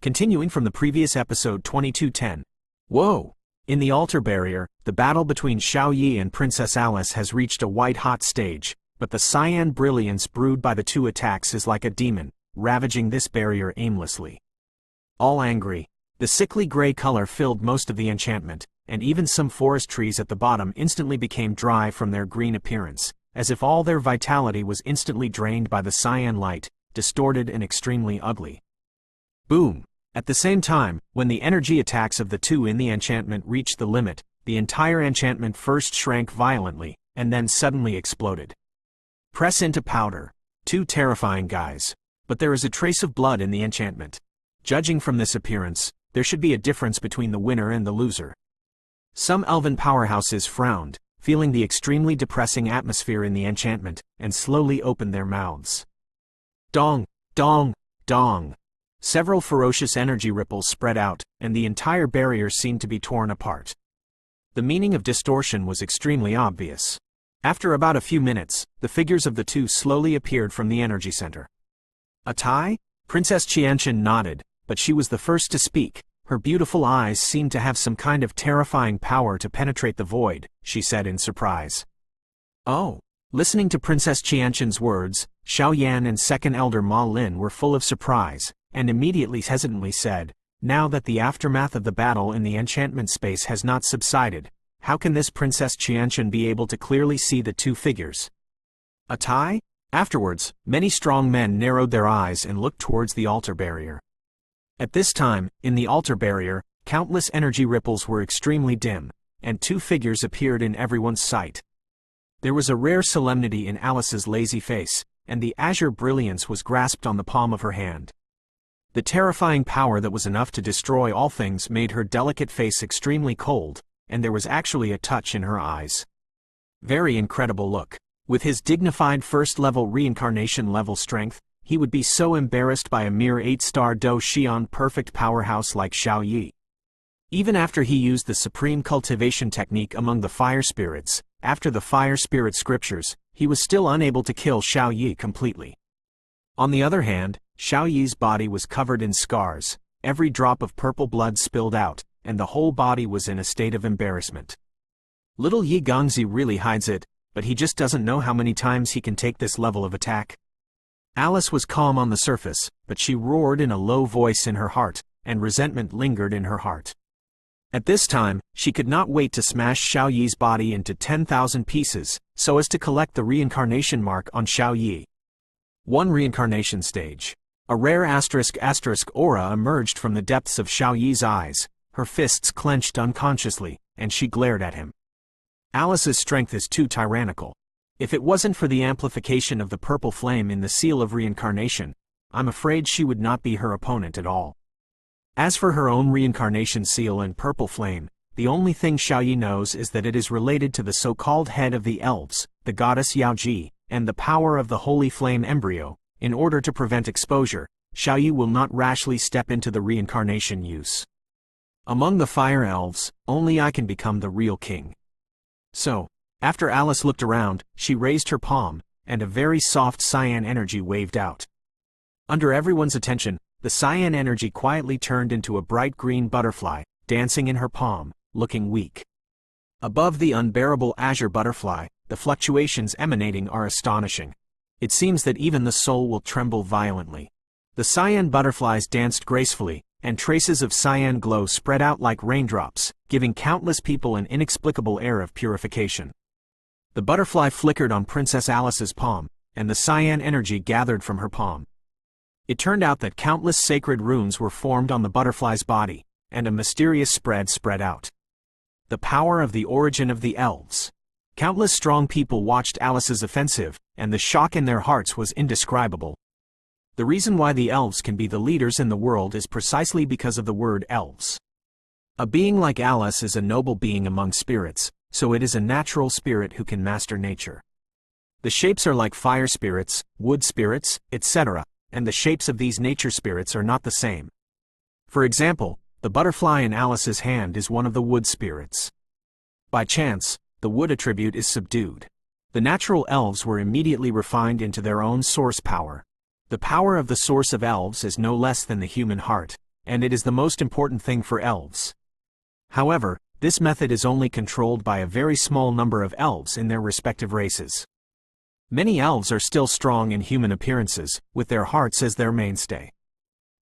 Continuing from the previous episode 2210. Whoa! In the altar barrier, the battle between Xiao Yi and Princess Alice has reached a white-hot stage, but the cyan brilliance brewed by the two attacks is like a demon, ravaging this barrier aimlessly. All angry, the sickly gray color filled most of the enchantment, and even some forest trees at the bottom instantly became dry from their green appearance, as if all their vitality was instantly drained by the cyan light, distorted and extremely ugly. Boom! At the same time, when the energy attacks of the two in the enchantment reached the limit, the entire enchantment first shrank violently, and then suddenly exploded. Press into powder. Two terrifying guys. But there is a trace of blood in the enchantment. Judging from this appearance, there should be a difference between the winner and the loser. Some elven powerhouses frowned, feeling the extremely depressing atmosphere in the enchantment, and slowly opened their mouths. Dong! Dong! Dong! Several ferocious energy ripples spread out, and the entire barrier seemed to be torn apart. The meaning of distortion was extremely obvious. After about a few minutes, the figures of the two slowly appeared from the energy center. A tie? Princess Qianqian nodded, but she was the first to speak. Her beautiful eyes seemed to have some kind of terrifying power to penetrate the void, she said in surprise. Oh! Listening to Princess Qianqian's words, Xiao Yan and Second Elder Ma Lin were full of surprise, and immediately hesitantly said, now that the aftermath of the battle in the enchantment space has not subsided, how can this Princess Qianqian be able to clearly see the two figures? A tie? Afterwards, many strong men narrowed their eyes and looked towards the altar barrier. At this time, in the altar barrier, countless energy ripples were extremely dim, and two figures appeared in everyone's sight. There was a rare solemnity in Alice's lazy face, and the azure brilliance was grasped on the palm of her hand. The terrifying power that was enough to destroy all things made her delicate face extremely cold, and there was actually a touch in her eyes. Very incredible look. With his dignified first-level reincarnation level strength, he would be so embarrassed by a mere 8-star Do Xian perfect powerhouse like Xiao Yi. Even after he used the supreme cultivation technique among the fire spirits, after the fire spirit scriptures, he was still unable to kill Xiao Yi completely. On the other hand, Xiao Yi's body was covered in scars, every drop of purple blood spilled out, and the whole body was in a state of embarrassment. Little Yi Gongzi really hides it, but he just doesn't know how many times he can take this level of attack. Alice was calm on the surface, but she roared in a low voice in her heart, and resentment lingered in her heart. At this time, she could not wait to smash Xiao Yi's body into 10,000 pieces, so as to collect the reincarnation mark on Xiao Yi. One reincarnation stage. A rare *** aura emerged from the depths of Xiao Yi's eyes, her fists clenched unconsciously, and she glared at him. Alice's strength is too tyrannical. If it wasn't for the amplification of the purple flame in the seal of reincarnation, I'm afraid she would not be her opponent at all. As for her own reincarnation seal and purple flame, the only thing Xiao Yi knows is that it is related to the so-called head of the elves, the goddess Yaoji, and the power of the holy flame embryo. In order to prevent exposure, Xiao Yi will not rashly step into the reincarnation use. Among the fire elves, only I can become the real king. So, after Alice looked around, she raised her palm, and a very soft cyan energy waved out. Under everyone's attention, the cyan energy quietly turned into a bright green butterfly, dancing in her palm, looking weak. Above the unbearable azure butterfly, the fluctuations emanating are astonishing. It seems that even the soul will tremble violently. The cyan butterflies danced gracefully, and traces of cyan glow spread out like raindrops, giving countless people an inexplicable air of purification. The butterfly flickered on Princess Alice's palm, and the cyan energy gathered from her palm. It turned out that countless sacred runes were formed on the butterfly's body, and a mysterious spread out. The power of the origin of the elves. Countless strong people watched Alice's offensive, and the shock in their hearts was indescribable. The reason why the elves can be the leaders in the world is precisely because of the word elves. A being like Alice is a noble being among spirits, so it is a natural spirit who can master nature. The shapes are like fire spirits, wood spirits, etc., and the shapes of these nature spirits are not the same. For example, the butterfly in Alice's hand is one of the wood spirits. By chance, the wood attribute is subdued. The natural elves were immediately refined into their own source power. The power of the source of elves is no less than the human heart, and it is the most important thing for elves. However, this method is only controlled by a very small number of elves in their respective races. Many elves are still strong in human appearances, with their hearts as their mainstay.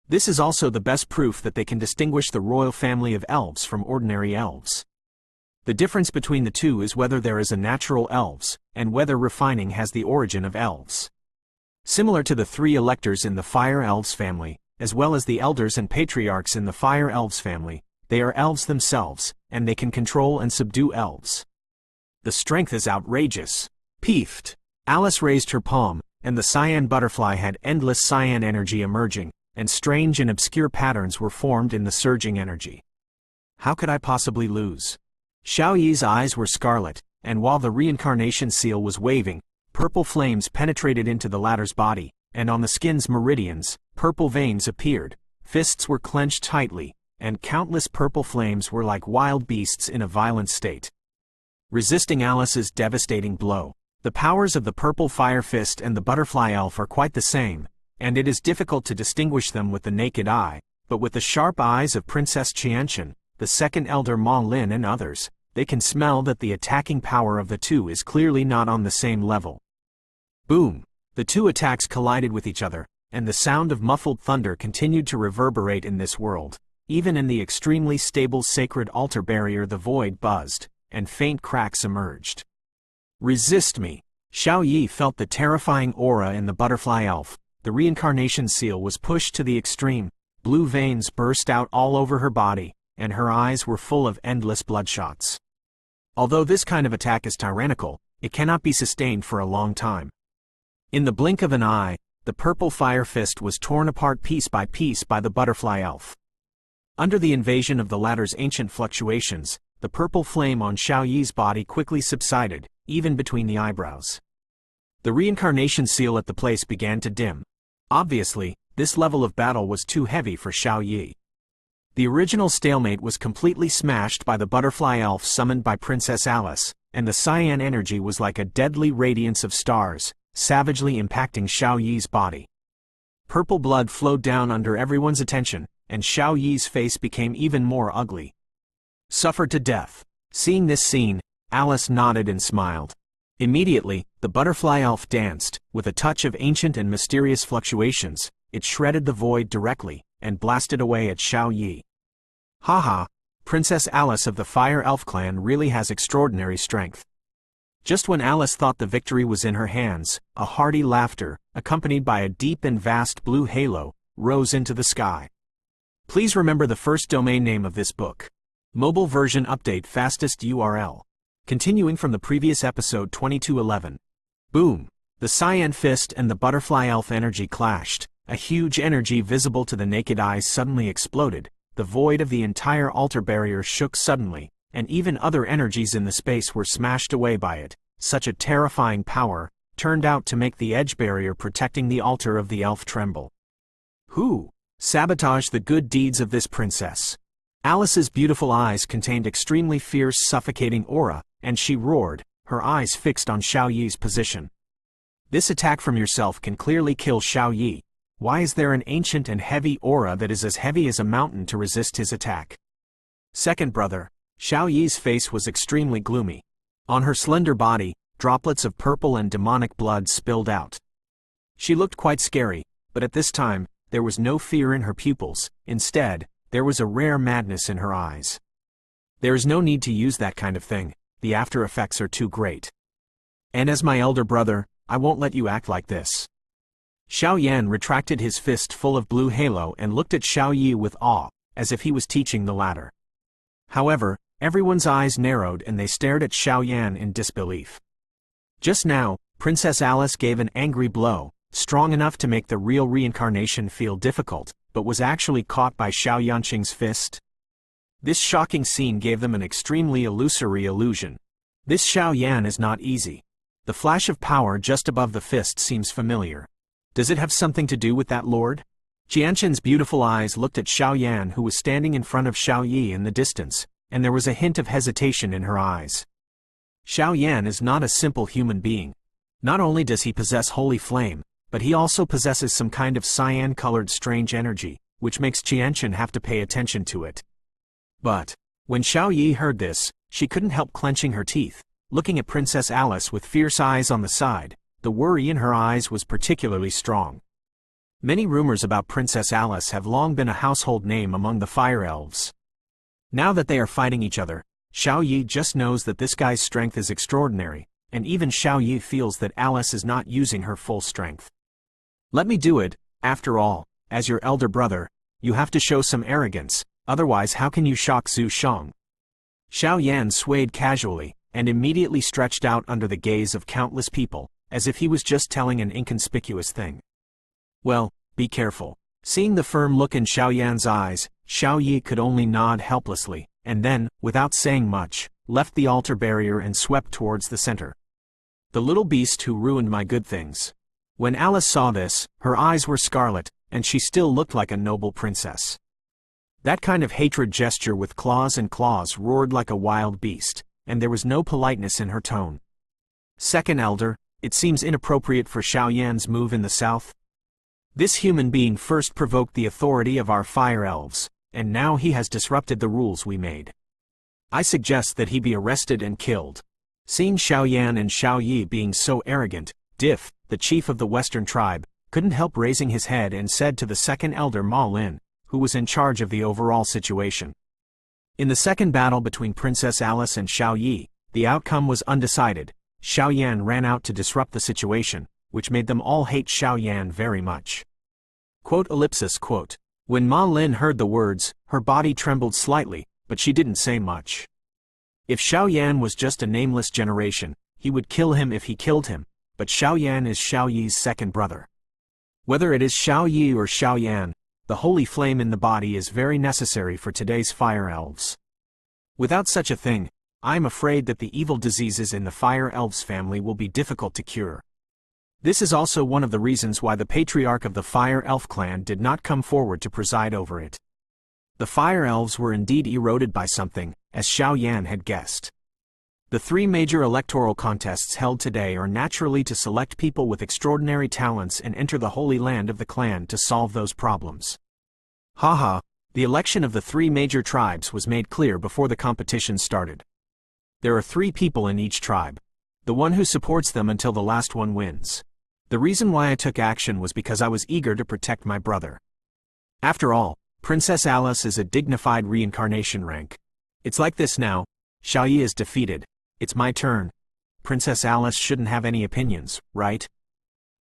This is also the best proof that they can distinguish the royal family of elves from ordinary elves. The difference between the two is whether there is a natural elves, and whether refining has the origin of elves. Similar to the three electors in the fire elves family, as well as the elders and patriarchs in the fire elves family, they are elves themselves, and they can control and subdue elves. The strength is outrageous. Peefed. Alice raised her palm, and the cyan butterfly had endless cyan energy emerging, and strange and obscure patterns were formed in the surging energy. How could I possibly lose? Xiao Yi's eyes were scarlet, and while the reincarnation seal was waving, purple flames penetrated into the latter's body, and on the skin's meridians, purple veins appeared, fists were clenched tightly, and countless purple flames were like wild beasts in a violent state. Resisting Alice's devastating blow, the powers of the purple fire fist and the butterfly elf are quite the same, and it is difficult to distinguish them with the naked eye, but with the sharp eyes of Princess Qianchen, the second elder Ma Lin and others, they can smell that the attacking power of the two is clearly not on the same level. Boom! The two attacks collided with each other, and the sound of muffled thunder continued to reverberate in this world. Even in the extremely stable sacred altar barrier the void buzzed, and faint cracks emerged. Resist me! Xiao Yi felt the terrifying aura in the butterfly elf. The reincarnation seal was pushed to the extreme, blue veins burst out all over her body, and her eyes were full of endless bloodshots. Although this kind of attack is tyrannical, it cannot be sustained for a long time. In the blink of an eye, the purple fire fist was torn apart piece by the butterfly elf. Under the invasion of the latter's ancient fluctuations, the purple flame on Xiao Yi's body quickly subsided, even between the eyebrows. The reincarnation seal at the place began to dim. Obviously, this level of battle was too heavy for Xiao Yi. The original stalemate was completely smashed by the butterfly elf summoned by Princess Alice, and the cyan energy was like a deadly radiance of stars, savagely impacting Xiao Yi's body. Purple blood flowed down under everyone's attention, and Xiao Yi's face became even more ugly. Suffered to death. Seeing this scene, Alice nodded and smiled. Immediately, the butterfly elf danced, with a touch of ancient and mysterious fluctuations. It shredded the void directly, and blasted away at Xiao Yi. Haha, Princess Alice of the Fire Elf clan really has extraordinary strength. Just when Alice thought the victory was in her hands, a hearty laughter, accompanied by a deep and vast blue halo, rose into the sky. Please remember the first domain name of this book. Mobile version update fastest URL. Continuing from the previous episode 2211. Boom! The cyan fist and the butterfly elf energy clashed. A huge energy visible to the naked eyes suddenly exploded. The void of the entire altar barrier shook suddenly, and even other energies in the space were smashed away by it. Such a terrifying power turned out to make the edge barrier protecting the altar of the elf tremble. Who sabotaged the good deeds of this princess? Alice's beautiful eyes contained extremely fierce, suffocating aura, and she roared, her eyes fixed on Xiao Yi's position. This attack from yourself can clearly kill Xiao Yi. Why is there an ancient and heavy aura that is as heavy as a mountain to resist his attack? Second brother, Xiao Yi's face was extremely gloomy. On her slender body, droplets of purple and demonic blood spilled out. She looked quite scary, but at this time, there was no fear in her pupils. Instead, there was a rare madness in her eyes. There is no need to use that kind of thing. The after effects are too great. And as my elder brother, I won't let you act like this. Xiao Yan retracted his fist full of blue halo and looked at Xiao Yi with awe, as if he was teaching the latter. However, everyone's eyes narrowed and they stared at Xiao Yan in disbelief. Just now, Princess Alice gave an angry blow, strong enough to make the real reincarnation feel difficult, but was actually caught by Xiao Yanqing's fist. This shocking scene gave them an extremely illusory illusion. This Xiao Yan is not easy. The flash of power just above the fist seems familiar. Does it have something to do with that lord? Qianqin's beautiful eyes looked at Xiao Yan, who was standing in front of Xiao Yi in the distance, and there was a hint of hesitation in her eyes. Xiao Yan is not a simple human being. Not only does he possess holy flame, but he also possesses some kind of cyan-colored strange energy, which makes Qianchen have to pay attention to it. But when Xiao Yi heard this, she couldn't help clenching her teeth, looking at Princess Alice with fierce eyes on the side. The worry in her eyes was particularly strong. Many rumors about Princess Alice have long been a household name among the fire elves. Now that they are fighting each other, Xiao Yi just knows that this guy's strength is extraordinary, and even Xiao Yi feels that Alice is not using her full strength. Let me do it, after all, as your elder brother, you have to show some arrogance, otherwise how can you shock Zhu Shang? Xiao Yan swayed casually, and immediately stretched out under the gaze of countless people, as if he was just telling an inconspicuous thing. Well, be careful. Seeing the firm look in Xiao Yan's eyes, Xiao Yi could only nod helplessly, and then, without saying much, left the altar barrier and swept towards the center. The little beast who ruined my good things. When Alice saw this, her eyes were scarlet, and she still looked like a noble princess. That kind of hatred gesture with claws and claws roared like a wild beast, and there was no politeness in her tone. Second elder, it seems inappropriate for Xiao Yan's move in the south. This human being first provoked the authority of our fire elves, and now he has disrupted the rules we made. I suggest that he be arrested and killed. Seeing Xiao Yan and Xiao Yi being so arrogant, Btth, the chief of the western tribe, couldn't help raising his head and said to the second elder Ma Lin, who was in charge of the overall situation. In the second battle between Princess Alice and Xiao Yi, the outcome was undecided. Xiao Yan ran out to disrupt the situation, which made them all hate Xiao Yan very much. Quote. When Ma Lin heard the words, her body trembled slightly, but she didn't say much. If Xiao Yan was just a nameless generation, he would kill him if he killed him, but Xiao Yan is Xiao Yi's second brother. Whether it is Xiao Yi or Xiao Yan, the holy flame in the body is very necessary for today's fire elves. Without such a thing, I am afraid that the evil diseases in the fire elves family will be difficult to cure. This is also one of the reasons why the patriarch of the fire elf clan did not come forward to preside over it. The fire elves were indeed eroded by something, as Xiao Yan had guessed. The three major electoral contests held today are naturally to select people with extraordinary talents and enter the holy land of the clan to solve those problems. Haha, the election of the three major tribes was made clear before the competition started. There are 3 people in each tribe. The one who supports them until the last one wins. The reason why I took action was because I was eager to protect my brother. After all, Princess Alice is a dignified reincarnation rank. It's like this now. Xiao Yi is defeated. It's my turn. Princess Alice shouldn't have any opinions, right?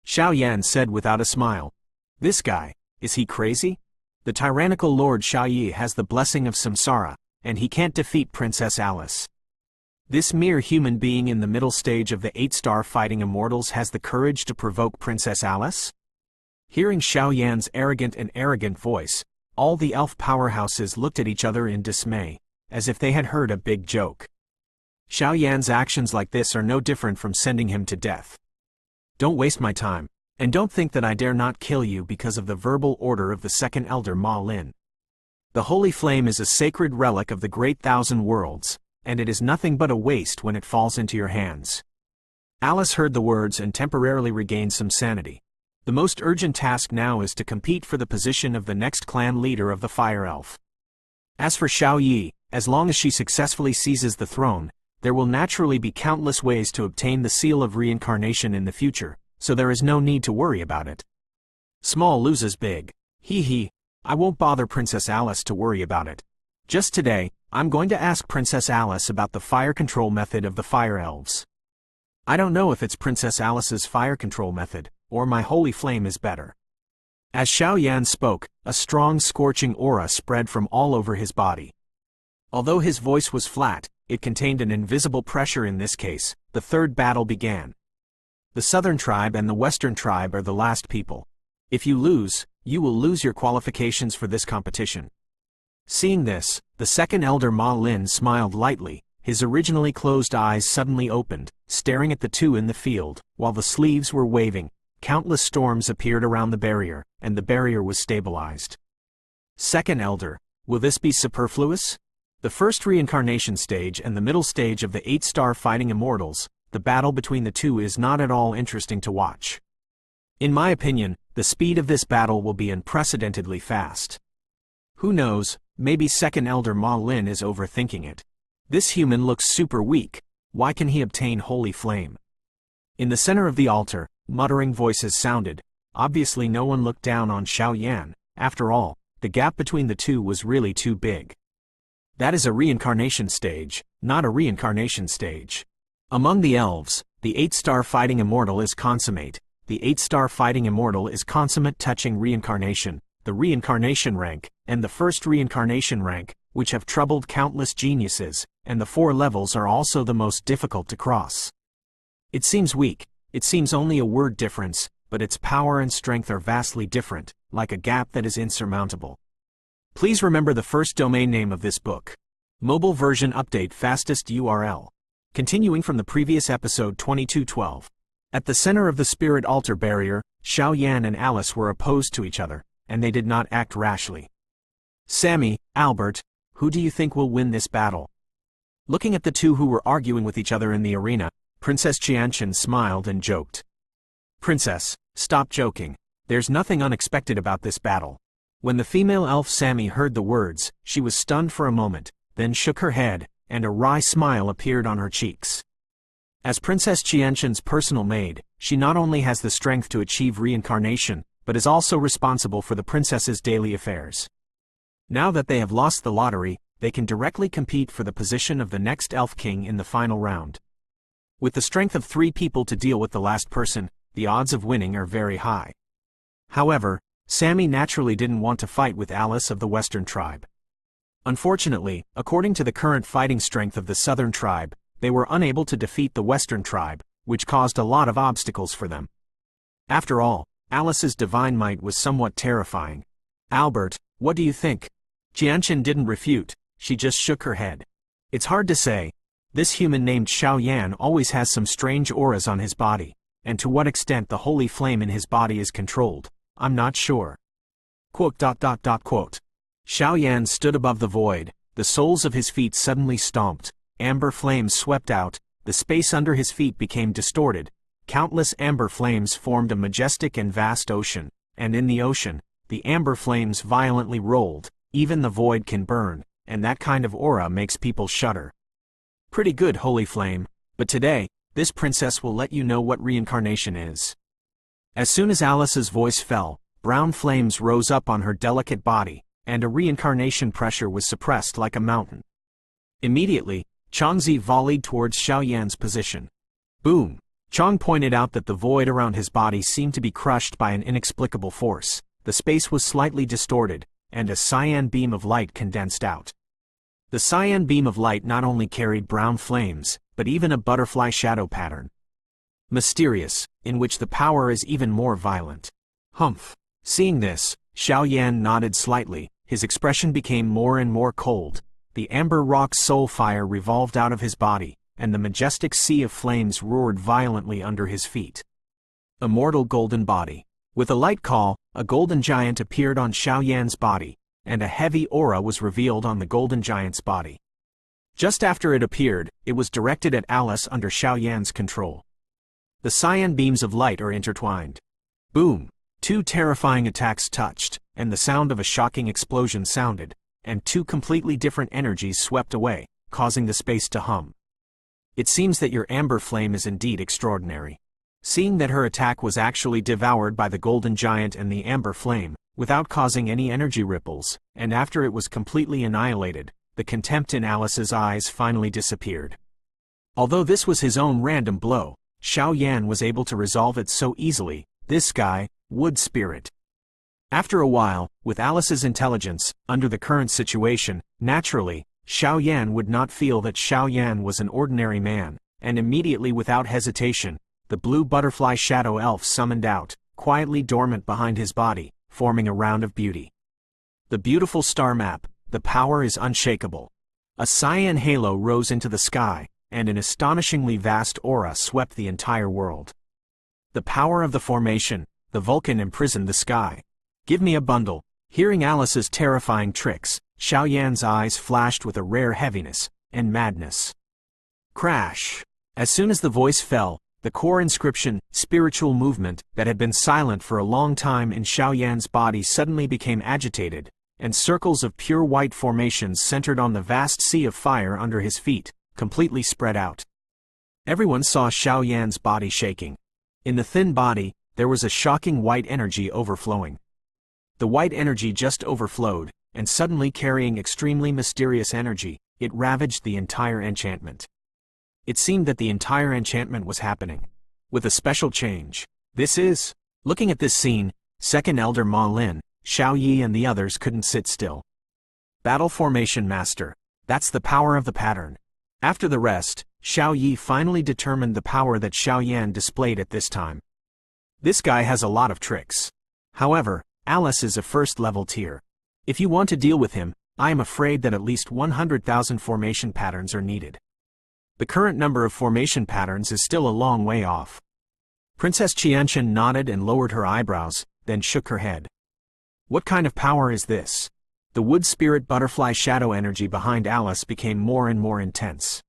Xiao Yan said without a smile. This guy, is he crazy? The tyrannical Lord Xiao Yi has the blessing of samsara, and he can't defeat Princess Alice. This mere human being in the middle stage of the 8-star fighting immortals has the courage to provoke Princess Alice? Hearing Xiao Yan's arrogant voice, all the elf powerhouses looked at each other in dismay, as if they had heard a big joke. Xiao Yan's actions like this are no different from sending him to death. Don't waste my time, and don't think that I dare not kill you because of the verbal order of the second elder Ma Lin. The holy flame is a sacred relic of the great thousand worlds, and it is nothing but a waste when it falls into your hands. Alice heard the words and temporarily regained some sanity. The most urgent task now is to compete for the position of the next clan leader of the Fire Elf. As for Xiao Yi, as long as she successfully seizes the throne, there will naturally be countless ways to obtain the seal of reincarnation in the future, so there is no need to worry about it. Small loses big. Hee, I won't bother Princess Alice to worry about it. Just today, I'm going to ask Princess Alice about the fire control method of the Fire Elves. I don't know if it's Princess Alice's fire control method, or my holy flame is better. As Xiao Yan spoke, a strong scorching aura spread from all over his body. Although his voice was flat, it contained an invisible pressure. In this case, the third battle began. The southern tribe and the western tribe are the last people. If you lose, you will lose your qualifications for this competition. Seeing this, the second elder Ma Lin smiled lightly. His originally closed eyes suddenly opened, staring at the two in the field, while the sleeves were waving. Countless storms appeared around the barrier, and the barrier was stabilized. Second elder, will this be superfluous? The first reincarnation stage and the middle stage of the 8-star fighting immortals, the battle between the two is not at all interesting to watch. In my opinion, the speed of this battle will be unprecedentedly fast. Who knows, maybe second elder Ma Lin is overthinking it. This human looks super weak, why can he obtain holy flame? In the center of the altar, muttering voices sounded. Obviously no one looked down on Xiao Yan. After all, the gap between the two was really too big. That is a reincarnation stage, not a reincarnation stage. Among the elves, the 8-star fighting immortal is consummate. The 8-star fighting immortal is consummate touching reincarnation, the reincarnation rank, and the first reincarnation rank, which have troubled countless geniuses, and the 4 levels are also the most difficult to cross. It seems weak, it seems only a word difference, but its power and strength are vastly different, like a gap that is insurmountable. Please remember the first domain name of this book. Mobile version update fastest URL. Continuing from the previous episode 2212. At the center of the spirit altar barrier, Xiao Yan and Alice were opposed to each other, and they did not act rashly. Sammy, Albert, who do you think will win this battle? Looking at the two who were arguing with each other in the arena, Princess Qianchen smiled and joked. Princess, stop joking. There's nothing unexpected about this battle. When the female elf Sammy heard the words, she was stunned for a moment, then shook her head, and a wry smile appeared on her cheeks. As Princess Qianchen's personal maid, she not only has the strength to achieve reincarnation, but is also responsible for the princess's daily affairs. Now that they have lost the lottery, they can directly compete for the position of the next elf king in the final round. With the strength of 3 people to deal with the last person, the odds of winning are very high. However, Sammy naturally didn't want to fight with Alice of the Western tribe. Unfortunately, according to the current fighting strength of the Southern tribe, they were unable to defeat the Western tribe, which caused a lot of obstacles for them. After all, Alice's divine might was somewhat terrifying. Albert, what do you think? Qianchen didn't refute, she just shook her head. It's hard to say. This human named Xiao Yan always has some strange auras on his body, and to what extent the holy flame in his body is controlled, I'm not sure. Xiao Yan stood above the void, the soles of his feet suddenly stomped, amber flames swept out, the space under his feet became distorted, countless amber flames formed a majestic and vast ocean, and in the ocean, the amber flames violently rolled, even the void can burn, and that kind of aura makes people shudder. Pretty good, holy flame, but today, this princess will let you know what reincarnation is. As soon as Alice's voice fell, brown flames rose up on her delicate body, and a reincarnation pressure was suppressed like a mountain. Immediately, Changzi volleyed towards Xiao Yan's position. Boom! Chang pointed out that the void around his body seemed to be crushed by an inexplicable force, the space was slightly distorted, and a cyan beam of light condensed out. The cyan beam of light not only carried brown flames, but even a butterfly shadow pattern. Mysterious, in which the power is even more violent. Humph! Seeing this, Xiao Yan nodded slightly, his expression became more and more cold. The amber rock soul fire revolved out of his body, and the majestic sea of flames roared violently under his feet. Immortal golden body. With a light call, a golden giant appeared on Xiao Yan's body, and a heavy aura was revealed on the golden giant's body. Just after it appeared, it was directed at Alice under Xiao Yan's control. The cyan beams of light are intertwined. Boom! 2 terrifying attacks touched, and the sound of a shocking explosion sounded, and 2 completely different energies swept away, causing the space to hum. It seems that your amber flame is indeed extraordinary. Seeing that her attack was actually devoured by the golden giant and the amber flame, without causing any energy ripples, and after it was completely annihilated, the contempt in Alice's eyes finally disappeared. Although this was his own random blow, Xiao Yan was able to resolve it so easily. This guy, wood spirit. After a while, with Alice's intelligence, under the current situation, naturally, Xiao Yan would not feel that Xiao Yan was an ordinary man, and immediately without hesitation, the blue butterfly shadow elf summoned out, quietly dormant behind his body, forming a round of beauty. The beautiful star map, the power is unshakable. A cyan halo rose into the sky, and an astonishingly vast aura swept the entire world. The power of the formation, the Vulcan imprisoned the sky. Give me a bundle. Hearing Alice's terrifying tricks, Xiao Yan's eyes flashed with a rare heaviness and madness. Crash! As soon as the voice fell, the core inscription, spiritual movement, that had been silent for a long time in Xiao Yan's body suddenly became agitated, and circles of pure white formations centered on the vast sea of fire under his feet, completely spread out. Everyone saw Xiao Yan's body shaking. In the thin body, there was a shocking white energy overflowing. The white energy just overflowed, and suddenly carrying extremely mysterious energy, it ravaged the entire enchantment. It seemed that the entire enchantment was happening with a special change. Looking at this scene, Second Elder Ma Lin, Xiao Yi and the others couldn't sit still. Battle Formation Master. That's the power of the pattern. After the rest, Xiao Yi finally determined the power that Xiao Yan displayed at this time. This guy has a lot of tricks. However, Alice is a first-level tier. If you want to deal with him, I am afraid that at least 100,000 formation patterns are needed. The current number of formation patterns is still a long way off. Princess Qianqian nodded and lowered her eyebrows, then shook her head. What kind of power is this? The wood spirit butterfly shadow energy behind Alice became more and more intense.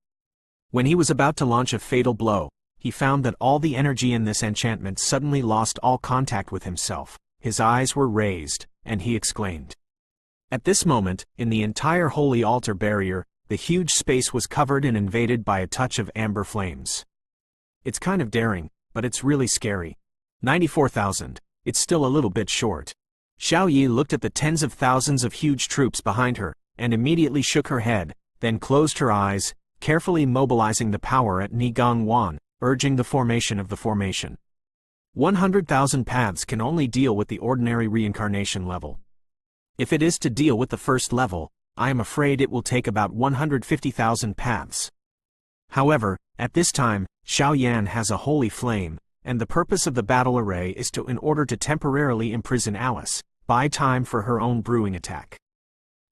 When he was about to launch a fatal blow, he found that all the energy in this enchantment suddenly lost all contact with himself. His eyes were raised, and he exclaimed. At this moment, in the entire holy altar barrier, the huge space was covered and invaded by a touch of amber flames. It's kind of daring, but it's really scary. 94,000. It's still a little bit short. Xiao Yi looked at the tens of thousands of huge troops behind her, and immediately shook her head, then closed her eyes, carefully mobilizing the power at Nigong Wan, urging the formation of the formation. 100,000 paths can only deal with the ordinary reincarnation level. If it is to deal with the first level, I am afraid it will take about 150,000 paths. However, at this time, Xiao Yan has a holy flame, and the purpose of the battle array is in order to temporarily imprison Alice, buy time for her own brewing attack.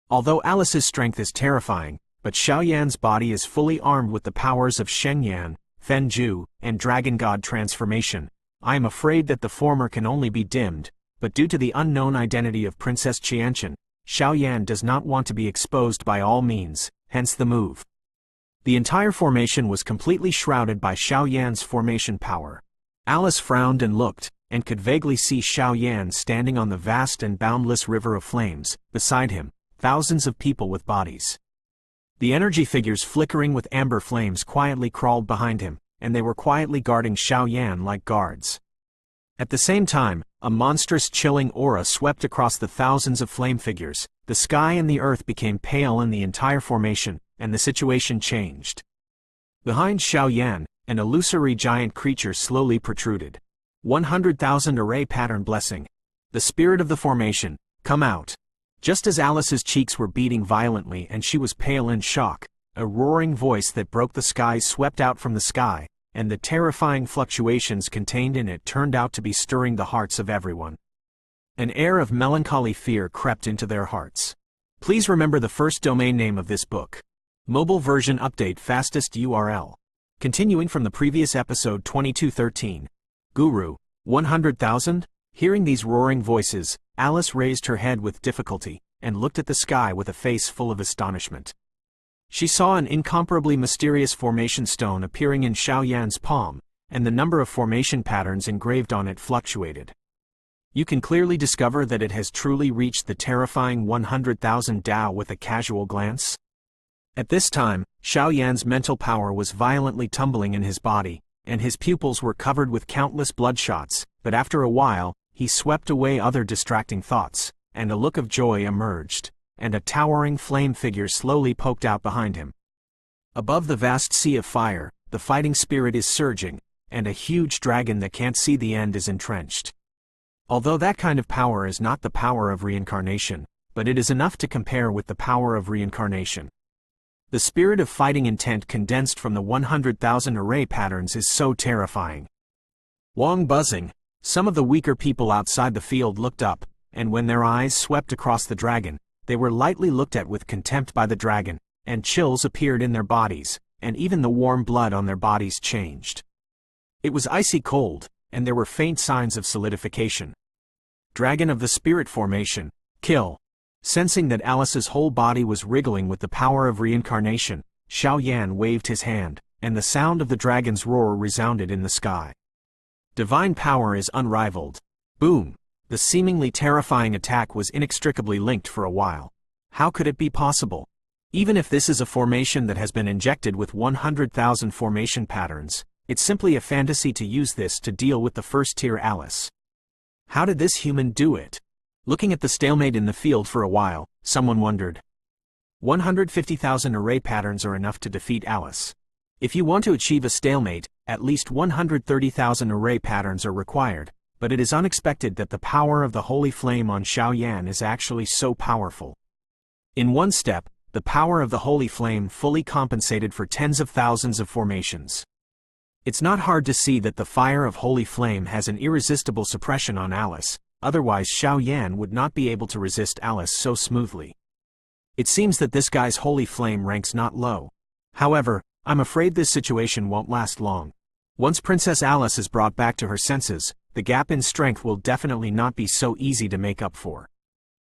Although Alice's strength is terrifying, but Xiao Yan's body is fully armed with the powers of Sheng Yan, Fen Ju, and Dragon God transformation. I am afraid that the former can only be dimmed, but due to the unknown identity of Princess Qianqian, Xiao Yan does not want to be exposed by all means, hence the move. The entire formation was completely shrouded by Xiao Yan's formation power. Alice frowned and looked, and could vaguely see Xiao Yan standing on the vast and boundless river of flames. Beside him, thousands of people with bodies. The energy figures flickering with amber flames quietly crawled behind him, and they were quietly guarding Xiao Yan like guards. At the same time, a monstrous chilling aura swept across the thousands of flame figures. The sky and the earth became pale in the entire formation, and the situation changed. Behind Xiao Yan, an illusory giant creature slowly protruded. 100,000 array pattern blessing. The spirit of the formation, come out. Just as Alice's cheeks were beating violently and she was pale in shock, a roaring voice that broke the skies swept out from the sky, and the terrifying fluctuations contained in it turned out to be stirring the hearts of everyone. An air of melancholy fear crept into their hearts. Please remember the first domain name of this book. Mobile version update fastest URL. Continuing from the previous episode 2213. Guru, 100,000? Hearing these roaring voices, Alice raised her head with difficulty, and looked at the sky with a face full of astonishment. She saw an incomparably mysterious formation stone appearing in Xiao Yan's palm, and the number of formation patterns engraved on it fluctuated. You can clearly discover that it has truly reached the terrifying 100,000 Dao with a casual glance. At this time, Xiao Yan's mental power was violently tumbling in his body, and his pupils were covered with countless bloodshots, but after a while, he swept away other distracting thoughts, and a look of joy emerged, and a towering flame figure slowly poked out behind him. Above the vast sea of fire, the fighting spirit is surging, and a huge dragon that can't see the end is entrenched. Although that kind of power is not the power of reincarnation, but it is enough to compare with the power of reincarnation. The spirit of fighting intent condensed from the 100,000 array patterns is so terrifying. Wong buzzing, some of the weaker people outside the field looked up, and when their eyes swept across the dragon, they were lightly looked at with contempt by the dragon, and chills appeared in their bodies, and even the warm blood on their bodies changed. It was icy cold, and there were faint signs of solidification. Dragon of the Spirit Formation, kill. Sensing that Alice's whole body was wriggling with the power of reincarnation, Xiao Yan waved his hand, and the sound of the dragon's roar resounded in the sky. Divine power is unrivaled. Boom! The seemingly terrifying attack was inextricably linked for a while. How could it be possible? Even if this is a formation that has been injected with 100,000 formation patterns, it's simply a fantasy to use this to deal with the first-tier Alice. How did this human do it? Looking at the stalemate in the field for a while, someone wondered. 150,000 array patterns are enough to defeat Alice. If you want to achieve a stalemate, at least 130,000 array patterns are required, but it is unexpected that the power of the holy flame on Xiao Yan is actually so powerful. In one step, the power of the holy flame fully compensated for tens of thousands of formations. It's not hard to see that the fire of holy flame has an irresistible suppression on Alice, otherwise Xiao Yan would not be able to resist Alice so smoothly. It seems that this guy's holy flame ranks not low. However, I'm afraid this situation won't last long. Once Princess Alice is brought back to her senses, the gap in strength will definitely not be so easy to make up for.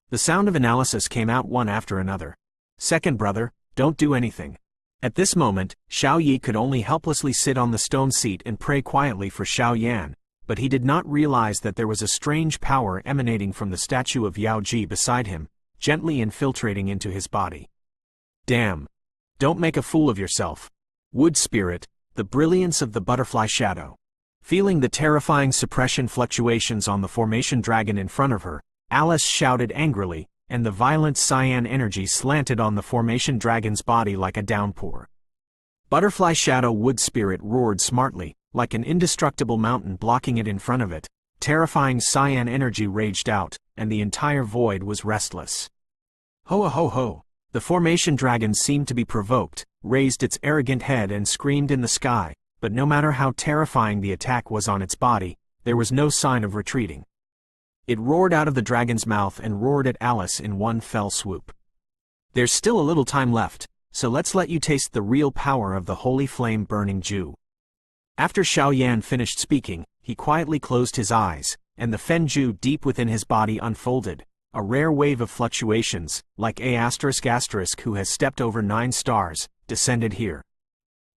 The sound of analysis came out one after another. Second brother, don't do anything. At this moment, Xiao Yi could only helplessly sit on the stone seat and pray quietly for Xiao Yan, but he did not realize that there was a strange power emanating from the statue of Yao Ji beside him, gently infiltrating into his body. Damn! Don't make a fool of yourself. Wood Spirit, the brilliance of the butterfly shadow. Feeling the terrifying suppression fluctuations on the formation dragon in front of her, Alice shouted angrily, and the violent cyan energy slanted on the formation dragon's body like a downpour. Butterfly Shadow Wood Spirit roared smartly, like an indestructible mountain blocking it in front of it. Terrifying cyan energy raged out, and the entire void was restless. Ho ho ho! The formation dragon seemed to be provoked, raised its arrogant head and screamed in the sky, but no matter how terrifying the attack was on its body, there was no sign of retreating. It roared out of the dragon's mouth and roared at Alice in one fell swoop. There's still a little time left, so let's let you taste the real power of the holy flame burning Jew. After Xiao Yan finished speaking, he quietly closed his eyes, and the Fen Ju deep within his body unfolded, a rare wave of fluctuations, like A*** who has stepped over 9 stars, descended here.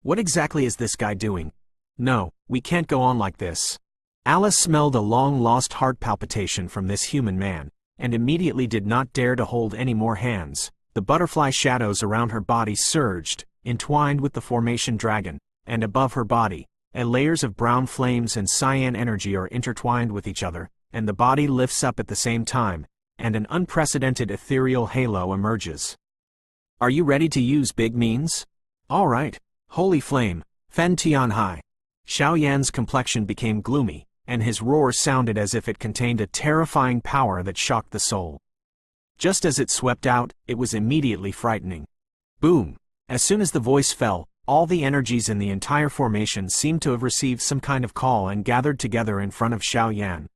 What exactly is this guy doing? No, we can't go on like this. Alice smelled a long-lost heart palpitation from this human man, and immediately did not dare to hold any more hands. The butterfly shadows around her body surged, entwined with the formation dragon, and above her body, layers of brown flames and cyan energy are intertwined with each other, and the body lifts up at the same time, and an unprecedented ethereal halo emerges. Are you ready to use big means? All right. Holy flame, Fen Tianhai. Xiao Yan's complexion became gloomy, and his roar sounded as if it contained a terrifying power that shocked the soul. Just as it swept out, it was immediately frightening. Boom! As soon as the voice fell, all the energies in the entire formation seemed to have received some kind of call and gathered together in front of Xiao Yan.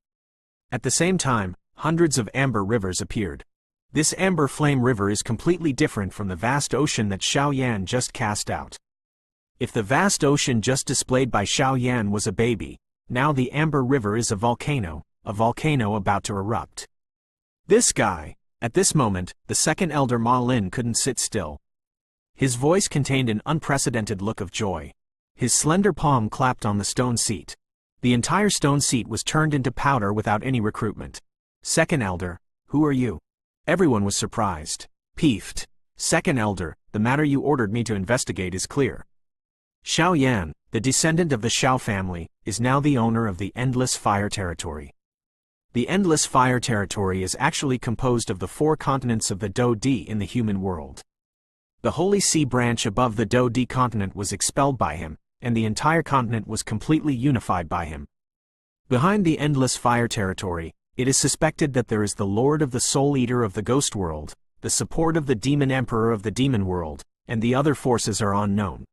At the same time, hundreds of amber rivers appeared. This amber flame river is completely different from the vast ocean that Xiao Yan just cast out. If the vast ocean just displayed by Xiao Yan was a baby, now the amber river is a volcano about to erupt. This guy! At this moment, the second elder Ma Lin couldn't sit still. His voice contained an unprecedented look of joy. His slender palm clapped on the stone seat. The entire stone seat was turned into powder without any recruitment. Second elder, who are you? Everyone was surprised. Peeved. Second elder, the matter you ordered me to investigate is clear. Xiao Yan, the descendant of the Xiao family, is now the owner of the Endless Fire Territory. The Endless Fire Territory is actually composed of the 4 continents of the Do-Di in the human world. The Holy Sea branch above the Do-Di continent was expelled by him, and the entire continent was completely unified by him. Behind the Endless Fire Territory, it is suspected that there is the Lord of the Soul Eater of the Ghost World, the support of the Demon Emperor of the Demon World, and the other forces are unknown.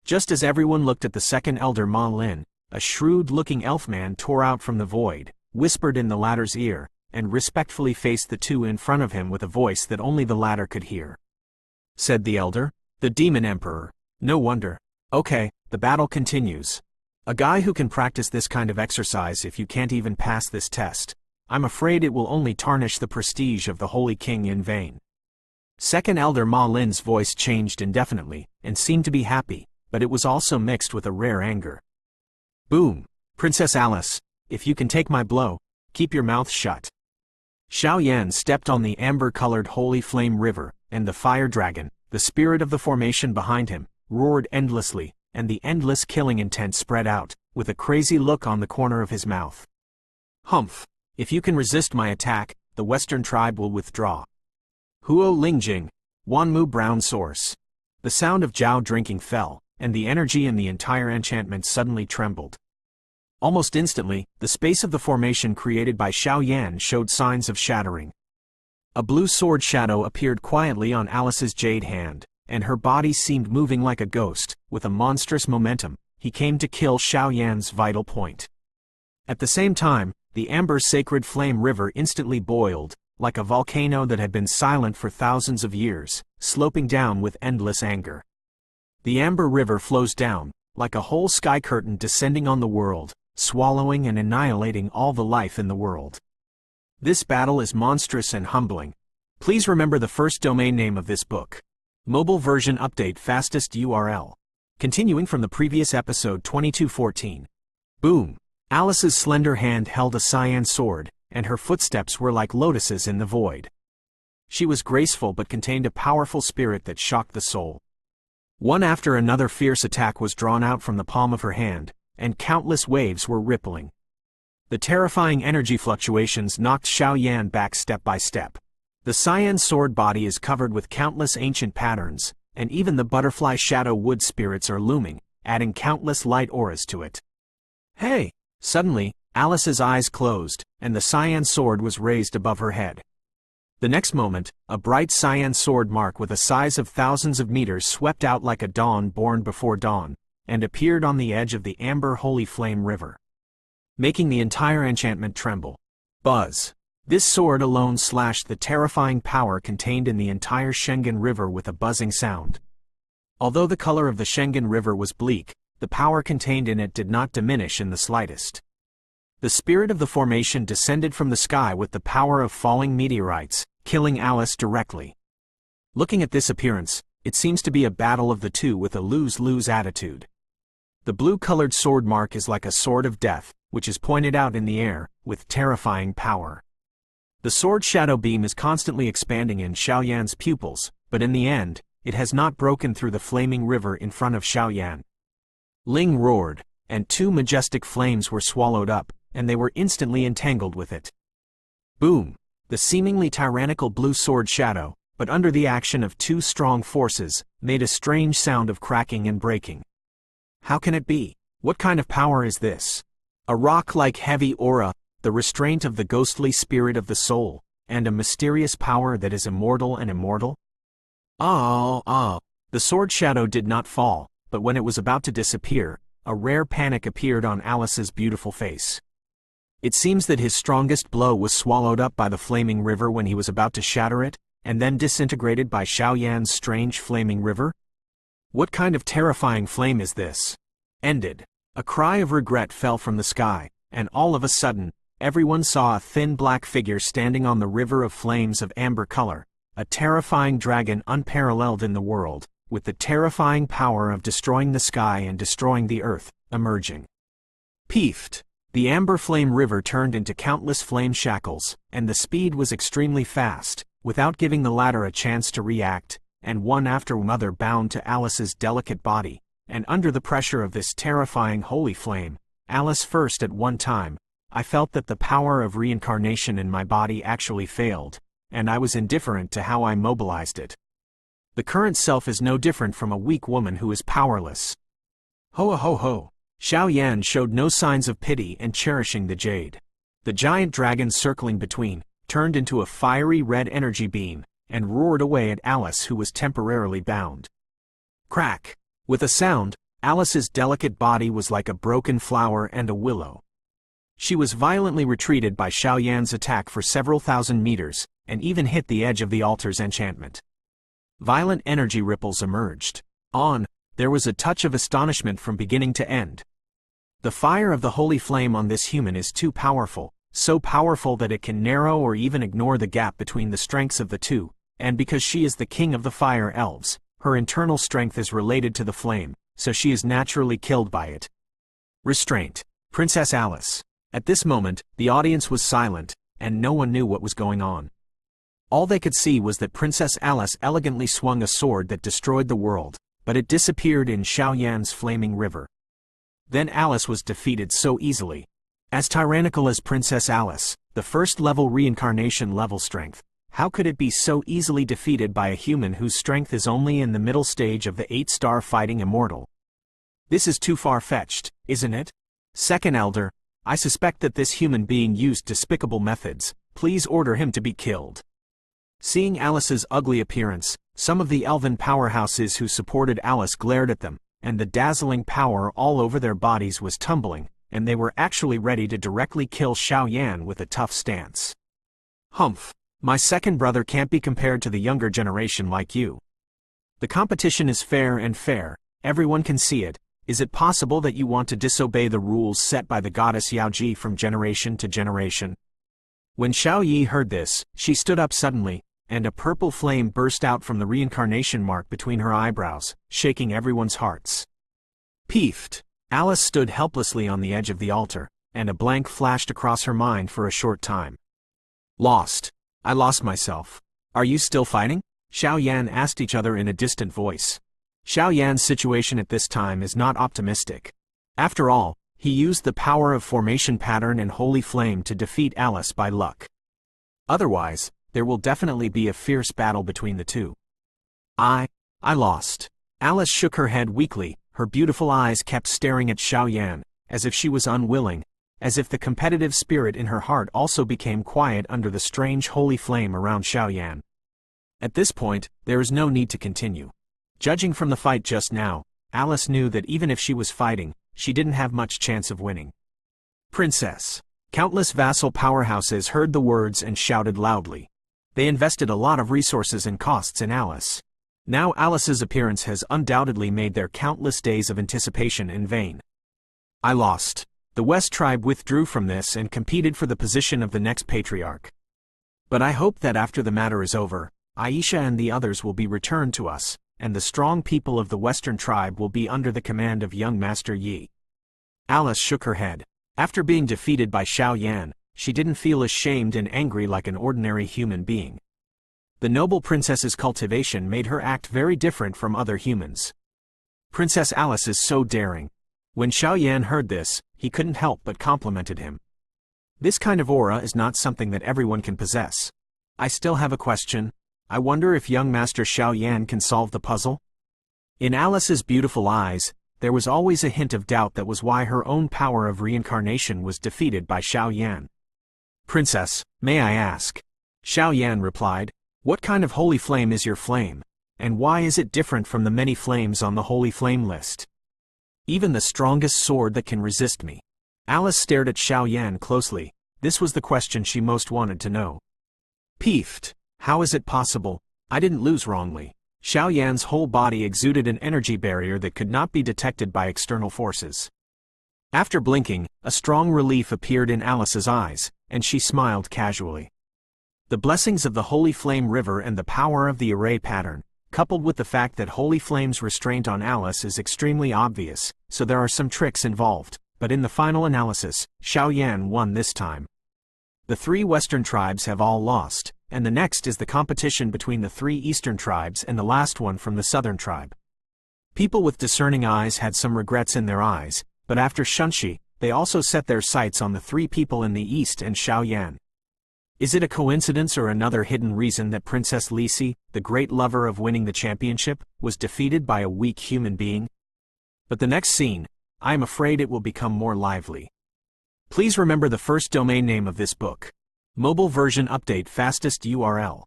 Just as everyone looked at the second elder Ma Lin, a shrewd-looking elfman tore out from the void, whispered in the latter's ear, and respectfully faced the two in front of him with a voice that only the latter could hear. Said the elder, "The Demon Emperor. No wonder. Okay, the battle continues. A guy who can practice this kind of exercise if you can't even pass this test. I'm afraid it will only tarnish the prestige of the Holy King in vain." Second elder Ma Lin's voice changed indefinitely, and seemed to be happy, but it was also mixed with a rare anger. Boom! Princess Alice, if you can take my blow, keep your mouth shut. Xiao Yan stepped on the amber-colored holy flame river, and the fire dragon, the spirit of the formation behind him, roared endlessly, and the endless killing intent spread out, with a crazy look on the corner of his mouth. Humph! If you can resist my attack, the western tribe will withdraw. Huo Lingjing, Wanmu Brown Source. The sound of Zhao drinking fell, and the energy in the entire enchantment suddenly trembled. Almost instantly, the space of the formation created by Xiao Yan showed signs of shattering. A blue sword shadow appeared quietly on Alice's jade hand, and her body seemed moving like a ghost. With a monstrous momentum, he came to kill Xiao Yan's vital point. At the same time, the amber sacred flame river instantly boiled, like a volcano that had been silent for thousands of years, sloping down with endless anger. The amber river flows down, like a whole sky curtain descending on the world, swallowing and annihilating all the life in the world. This battle is monstrous and humbling. Please remember the first domain name of this book. Mobile version update fastest URL. Continuing from the previous episode 2214. Boom! Alice's slender hand held a cyan sword, and her footsteps were like lotuses in the void. She was graceful but contained a powerful spirit that shocked the soul. One after another fierce attack was drawn out from the palm of her hand, and countless waves were rippling. The terrifying energy fluctuations knocked Xiao Yan back step by step. The cyan sword body is covered with countless ancient patterns, and even the butterfly shadow wood spirits are looming, adding countless light auras to it. Hey! Suddenly, Alice's eyes closed, and the cyan sword was raised above her head. The next moment, a bright cyan sword mark with a size of thousands of meters swept out like a dawn born before dawn, and appeared on the edge of the amber holy flame river, making the entire enchantment tremble. Buzz! This sword alone slashed the terrifying power contained in the entire Schengen River with a buzzing sound. Although the color of the Schengen River was bleak, the power contained in it did not diminish in the slightest. The spirit of the formation descended from the sky with the power of falling meteorites, killing Alice directly. Looking at this appearance, it seems to be a battle of the two with a lose-lose attitude. The blue-colored sword mark is like a sword of death, which is pointed out in the air, with terrifying power. The sword shadow beam is constantly expanding in Xiao Yan's pupils, but in the end, it has not broken through the flaming river in front of Xiao Yan. Ling roared, and two majestic flames were swallowed up, and they were instantly entangled with it. Boom! The seemingly tyrannical blue sword shadow, but under the action of two strong forces, made a strange sound of cracking and breaking. How can it be? What kind of power is this? A rock-like heavy aura, the restraint of the ghostly spirit of the soul, and a mysterious power that is immortal and immortal? The sword shadow did not fall, but when it was about to disappear, a rare panic appeared on Alice's beautiful face. It seems that his strongest blow was swallowed up by the flaming river when he was about to shatter it, and then disintegrated by Xiao Yan's strange flaming river? What kind of terrifying flame is this? Ended. A cry of regret fell from the sky, and all of a sudden, everyone saw a thin black figure standing on the river of flames of amber color, a terrifying dragon unparalleled in the world, with the terrifying power of destroying the sky and destroying the earth, emerging. Peefed! The amber flame river turned into countless flame shackles, and the speed was extremely fast, without giving the latter a chance to react, and one after another bound to Alice's delicate body, and under the pressure of this terrifying holy flame, Alice first at one time, I felt that the power of reincarnation in my body actually failed, and I was indifferent to how I mobilized it. The current self is no different from a weak woman who is powerless. Ho ho ho! Xiao Yan showed no signs of pity and cherishing the jade. The giant dragon circling between, turned into a fiery red energy beam, and roared away at Alice who was temporarily bound. Crack! With a sound, Alice's delicate body was like a broken flower and a willow. She was violently retreated by Xiao Yan's attack for several thousand meters, and even hit the edge of the altar's enchantment. Violent energy ripples emerged. There was a touch of astonishment from beginning to end. The fire of the holy flame on this human is too powerful, so powerful that it can narrow or even ignore the gap between the strengths of the two, and because she is the king of the fire elves, her internal strength is related to the flame, so she is naturally killed by it. Restraint. Princess Alice. At this moment, the audience was silent, and no one knew what was going on. All they could see was that Princess Alice elegantly swung a sword that destroyed the world, but it disappeared in Xiao Yan's flaming river. Then Alice was defeated so easily. As tyrannical as Princess Alice, the first-level reincarnation level strength, how could it be so easily defeated by a human whose strength is only in the middle stage of the 8-star fighting immortal? This is too far-fetched, isn't it? Second Elder, I suspect that this human being used despicable methods. Please order him to be killed. Seeing Alice's ugly appearance, some of the elven powerhouses who supported Alice glared at them, and the dazzling power all over their bodies was tumbling, and they were actually ready to directly kill Xiao Yan with a tough stance. Humph, my second brother can't be compared to the younger generation like you. The competition is fair and fair, everyone can see it. Is it possible that you want to disobey the rules set by the goddess Yaoji from generation to generation? When Xiao Yi heard this, she stood up suddenly, and a purple flame burst out from the reincarnation mark between her eyebrows, shaking everyone's hearts. Btth2. Alice stood helplessly on the edge of the altar, and a blank flashed across her mind for a short time. Lost. I lost myself. Are you still fighting? Xiao Yan asked each other in a distant voice. Xiao Yan's situation at this time is not optimistic. After all, he used the power of formation pattern and holy flame to defeat Alice by luck. Otherwise, there will definitely be a fierce battle between the two. I lost. Alice shook her head weakly, her beautiful eyes kept staring at Xiao Yan, as if she was unwilling, as if the competitive spirit in her heart also became quiet under the strange holy flame around Xiao Yan. At this point, there is no need to continue. Judging from the fight just now, Alice knew that even if she was fighting, she didn't have much chance of winning. Princess. Countless vassal powerhouses heard the words and shouted loudly. They invested a lot of resources and costs in Alice. Now Alice's appearance has undoubtedly made their countless days of anticipation in vain. I lost. The West tribe withdrew from this and competed for the position of the next patriarch. But I hope that after the matter is over, Aisha and the others will be returned to us, and the strong people of the Western tribe will be under the command of young Master Yi. Alice shook her head. After being defeated by Xiao Yan, she didn't feel ashamed and angry like an ordinary human being. The noble princess's cultivation made her act very different from other humans. Princess Alice is so daring. When Xiao Yan heard this, he couldn't help but complimented him. This kind of aura is not something that everyone can possess. I still have a question. I wonder if young Master Xiao Yan can solve the puzzle? In Alice's beautiful eyes, there was always a hint of doubt that was why her own power of reincarnation was defeated by Xiao Yan. Princess, may I ask? Xiao Yan replied, what kind of holy flame is your flame, and why is it different from the many flames on the holy flame list? Even the strongest sword that can resist me. Alice stared at Xiao Yan closely. This was the question she most wanted to know. Btth2. How is it possible? I didn't lose wrongly. Xiao Yan's whole body exuded an energy barrier that could not be detected by external forces. After blinking, a strong relief appeared in Alice's eyes, and she smiled casually. The blessings of the Holy Flame River and the power of the array pattern, coupled with the fact that Holy Flame's restraint on Alice is extremely obvious, so there are some tricks involved, but in the final analysis, Xiao Yan won this time. The 3 Western tribes have all lost, and the next is the competition between the 3 Eastern tribes and the last one from the Southern tribe. People with discerning eyes had some regrets in their eyes, but after Shunshi, they also set their sights on the 3 people in the East and Xiao Yan. Is it a coincidence or another hidden reason that Princess Lisi, the great lover of winning the championship, was defeated by a weak human being? But the next scene, I am afraid it will become more lively. Please remember the first domain name of this book. Mobile version update fastest URL.